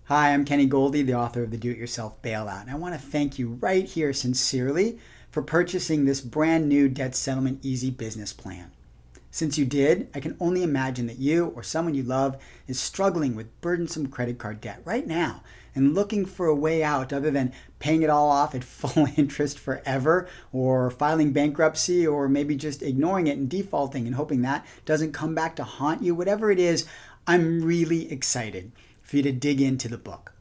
Hi, I'm Kenny Goldie, the author of the Do-It-Yourself Bailout, and I want to thank you right here sincerely for purchasing this brand new debt settlement easy business plan. Since you did, I can only imagine that you or someone you love is struggling with burdensome credit card debt right now and looking for a way out other than paying it all off at full interest forever, or filing bankruptcy, or maybe just ignoring it and defaulting and hoping that doesn't come back to haunt you. Whatever it is, I'm really excited for you to dig into the book.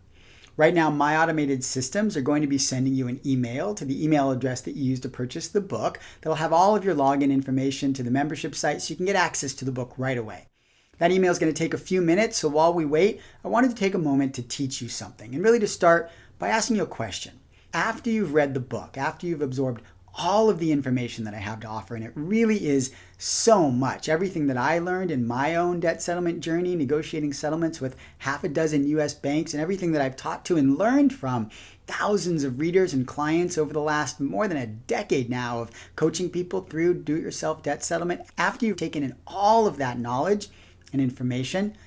Right now, my automated systems are going to be sending you an email to the email address that you used to purchase the book. That'll have all of your login information to the membership site so you can get access to the book right away. That email is going to take a few minutes, so while we wait, I wanted to take a moment to teach you something, and really to start by asking you a question. After you've read the book, after you've absorbed all of the information that I have to offer, and it really is so much. Everything that I learned in my own debt settlement journey, negotiating settlements with half a dozen US banks, and everything that I've taught to and learned from thousands of readers and clients over the last more than a decade now of coaching people through do-it-yourself debt settlement. After you've taken in all of that knowledge and information,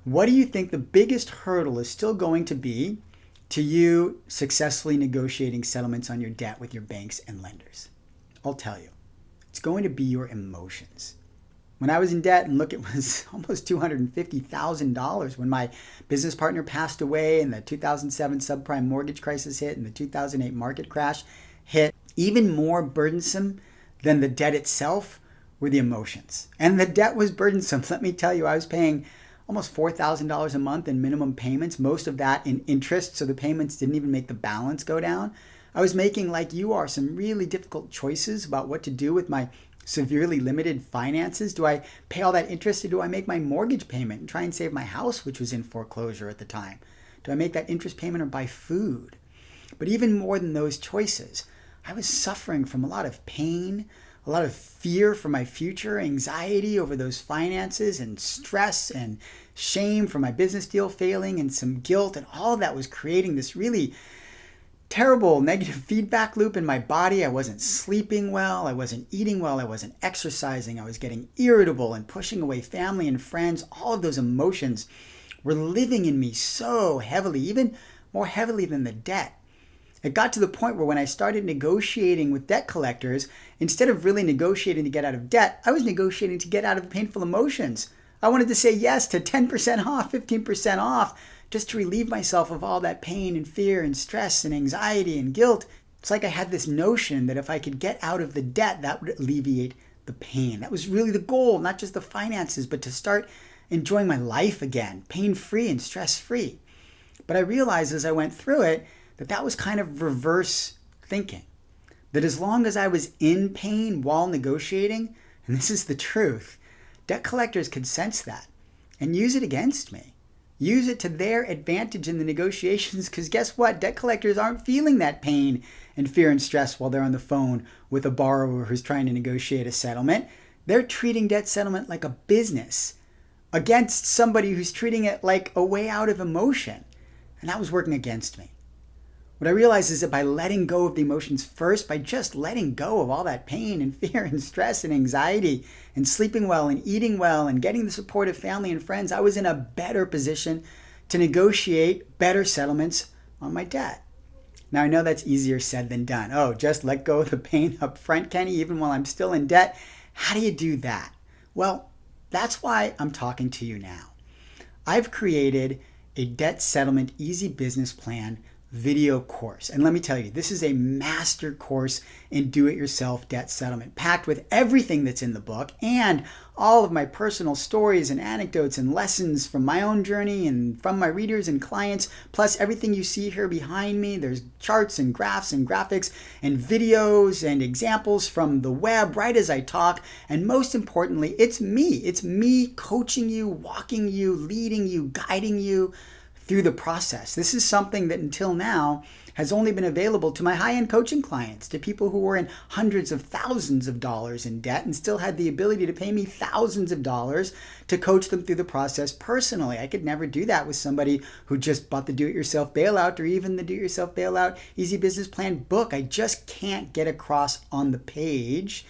what do you think the biggest hurdle is still going to be to you successfully negotiating settlements on your debt with your banks and lenders? I'll tell you, it's going to be your emotions. When I was in debt, and look, it was almost $250,000 when my business partner passed away and the 2007 subprime mortgage crisis hit and the 2008 market crash hit. Even more burdensome than the debt itself were the emotions. And the debt was burdensome. Let me tell you, I was paying almost $4,000 a month in minimum payments, most of that in interest, so the payments didn't even make the balance go down. I was making, like you are, some really difficult choices about what to do with my severely limited finances. Do I pay all that interest, or do I make my mortgage payment and try and save my house, which was in foreclosure at the time? Do I make that interest payment or buy food? But even more than those choices, I was suffering from a lot of pain, a lot of fear for my future, anxiety over those finances, and stress and shame for my business deal failing, and some guilt, and all of that was creating this really terrible negative feedback loop in my body. I wasn't sleeping well, I wasn't eating well, I wasn't exercising, I was getting irritable and pushing away family and friends. All of those emotions were living in me so heavily, even more heavily than the debt. It got to the point where when I started negotiating with debt collectors, instead of really negotiating to get out of debt, I was negotiating to get out of the painful emotions. I wanted to say yes to 10% off, 15% off, just to relieve myself of all that pain and fear and stress and anxiety and guilt. It's like I had this notion that if I could get out of the debt, that would alleviate the pain. That was really the goal, not just the finances, but to start enjoying my life again, pain-free and stress-free. But I realized as I went through it, that was kind of reverse thinking. That as long as I was in pain while negotiating, and this is the truth, debt collectors could sense that and use it against me. Use it to their advantage in the negotiations, because guess what? Debt collectors aren't feeling that pain and fear and stress while they're on the phone with a borrower who's trying to negotiate a settlement. They're treating debt settlement like a business against somebody who's treating it like a way out of emotion. And that was working against me. What I realized is that by letting go of the emotions first, by just letting go of all that pain and fear and stress and anxiety, and sleeping well and eating well and getting the support of family and friends, I was in a better position to negotiate better settlements on my debt. Now, I know that's easier said than done. Oh, just let go of the pain up front, Kenny, even while I'm still in debt. How do you do that? Well, that's why I'm talking to you now. I've created a debt settlement easy business plan video course. And let me tell you, this is a master course in do-it-yourself debt settlement, packed with everything that's in the book and all of my personal stories and anecdotes and lessons from my own journey and from my readers and clients, plus everything you see here behind me. There's charts and graphs and graphics and videos and examples from the web right as I talk. And most importantly, it's me. It's me coaching you, walking you, leading you, guiding you through the process. This is something that until now has only been available to my high-end coaching clients, to people who were in hundreds of thousands of dollars in debt and still had the ability to pay me thousands of dollars to coach them through the process personally. I could never do that with somebody who just bought the Do-It-Yourself Bailout or even the Do-It-Yourself Bailout Easy Business Plan book. I just can't get across on the page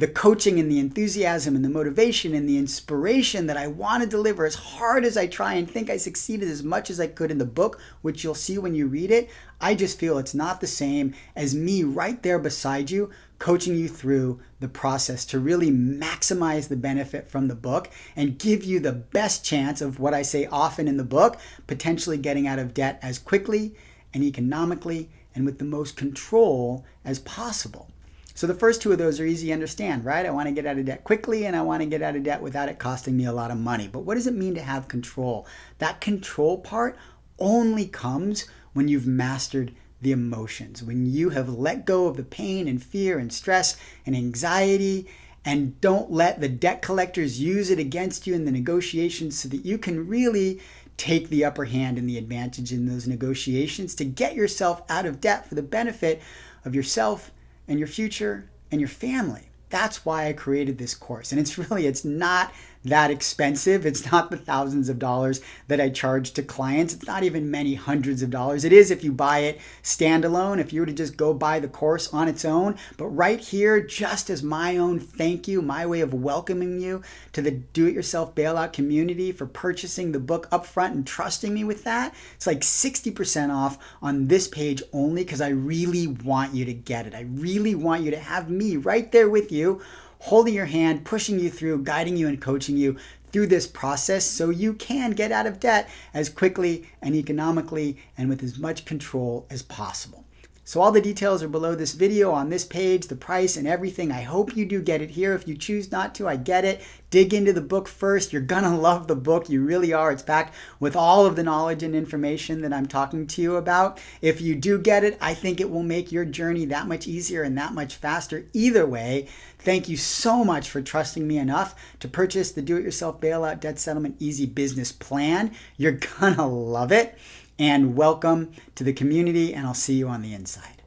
the coaching and the enthusiasm and the motivation and the inspiration that I want to deliver as hard as I try and think I succeeded as much as I could in the book, which you'll see when you read it, I just feel it's not the same as me right there beside you, coaching you through the process to really maximize the benefit from the book and give you the best chance of what I say often in the book, potentially getting out of debt as quickly and economically and with the most control as possible. So the first two of those are easy to understand, right? I want to get out of debt quickly and I want to get out of debt without it costing me a lot of money. But what does it mean to have control? That control part only comes when you've mastered the emotions, when you have let go of the pain and fear and stress and anxiety, and don't let the debt collectors use it against you in the negotiations so that you can really take the upper hand and the advantage in those negotiations to get yourself out of debt for the benefit of yourself and your future and your family. That's why I created this course. And it's not that expensive. It's not the thousands of dollars that I charge to clients. It's not even many hundreds of dollars. It is if you buy it standalone, if you were to just go buy the course on its own. But right here, just as my own thank you, my way of welcoming you to the Do-It-Yourself Bailout community for purchasing the book upfront and trusting me with that, it's like 60% off on this page only because I really want you to get it. I really want you to have me right there with you, holding your hand, pushing you through, guiding you and coaching you through this process so you can get out of debt as quickly and economically and with as much control as possible. So all the details are below this video on this page, the price and everything. I hope you do get it here. If you choose not to, I get it. Dig into the book first. You're gonna love the book. You really are. It's packed with all of the knowledge and information that I'm talking to you about. If you do get it, I think it will make your journey that much easier and that much faster. Either way, thank you so much for trusting me enough to purchase the Do-It-Yourself Bailout Debt Settlement Easy Business Plan. You're gonna love it. And welcome to the community, and I'll see you on the inside.